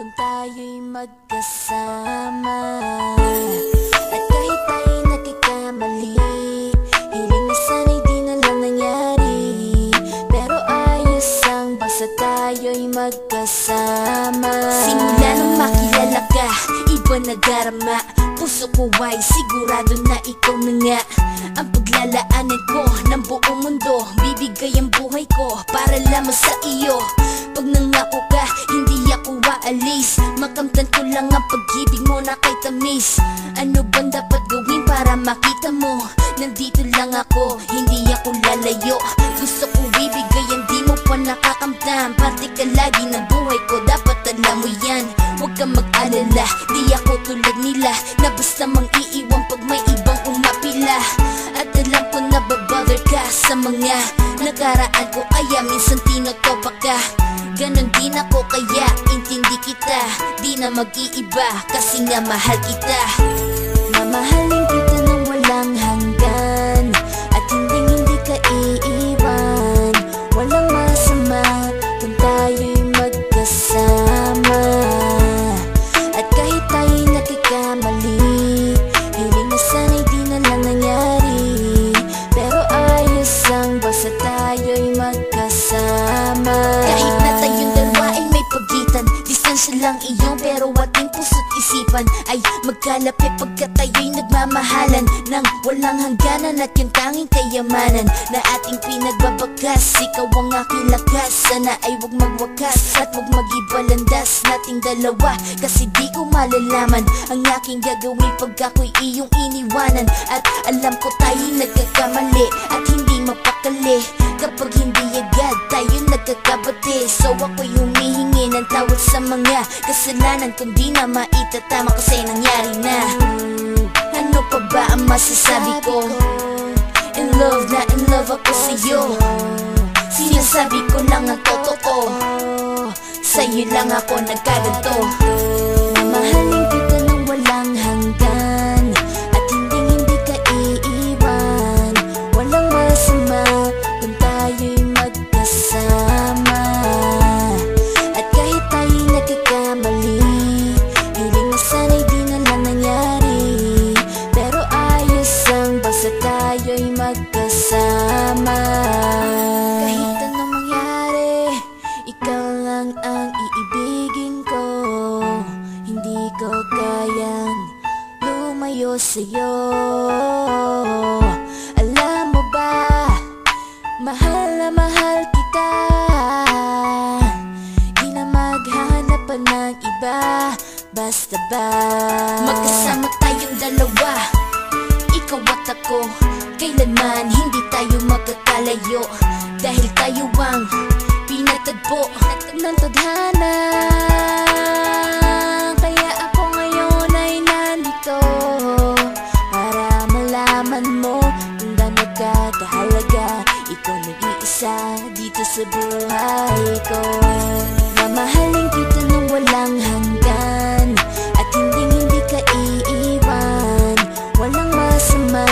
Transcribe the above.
kung tayo'y magkasama. At kahit tayo'y nagkakamali, hiling na sana'y di na lang nangyari. Pero ayos ang basta tayo'y magkasama. Simula nang makilala ka, iba nadarama. Puso ko ay sigurado na ikaw na nga ang paglalaanan ko ng buong mundo. Bibigay ang buhay ko para lamang sa iyo. Pag nangako ka, hindi ako aalis. Makamtan ko lang ang pag-ibig mo na kay tamis. Ano bang dapat gawin para makita mo? Nandito lang ako, hindi ako lalayo. Gusto ko bibigay ang di mo pa nakakamtan. Parte ka lagi ng buhay ko, dapat alam mo yan. Huwag kang mag-alala, di ako tulad nila na basta mang iiwan pag may ibang umapila. At alam ko na babother ka sa mga nakaraan ko, kaya minsan tinotopa ka. Ganon din ako kaya intindi kita. Di na mag-iiba kasi nga mahal kita. Mamahalin kita nang walang hanggan, at hindi ka iiwan. Walang masama kung tayo'y magkasama. At kahit tayo'y nagkakamali, hiling na sana'y di na lang nangyari. Pero ayos ang basta tayo'y magkasama. Kahit na tayong dalawa ay may pagitan, distansya lang iyon pero ating puso't isipan ay magkalapit pagkat tayo'y nagmamahalan ng walang hangganan. At yung tanging kayamanan na ating pinagbabakas, ikaw ang aking lakas. Sana ay huwag magwakas at huwag mag-ibalandas nating dalawa, kasi di ko malalaman ang aking gagawin pag ako'y iyong iniwanan. At alam ko tayo'y nagkakamali at hindi mapakali kapag hindi agad tayo nagkakabati. So ako'y humihingi ng tawad sa mga kasalanan kung di na maitatama kasi nangyari na. Ano pa ba ang masasabi ko? In love na in love ako sa'yo. Sinasabi ko lang ang totoo, sa'yo lang ako nagkaganto. Mamahalin kita nang walang hanggan, at hindi ka iiwan. Walang masama kung tayo'y magkasama. At kahit tayo'y nagkakamali, hiling na sana'y di na lang nangyari. Pero ayos ang basta tayo'y magkasama. Kahit anong mangyari, ikaw lang ang iibigin ko. Hindi ko kayang lumayo sa'yo. Alam mo ba, mahal na mahal kita. Di na maghanap pa ng iba, basta ba magkasama tayong dalawa, ikaw at ako. Kailanman hindi tayo magkakalayo, dahil tayo ang pinatagpo ng tadhana. Kaya ako ngayon ay nandito para malaman mo kung gaano ka kahalaga. Ikaw nag-iisa dito sa buhay ko. Mamahalin kita nang walang hanggan, at hindi ka iiwan. Walang masama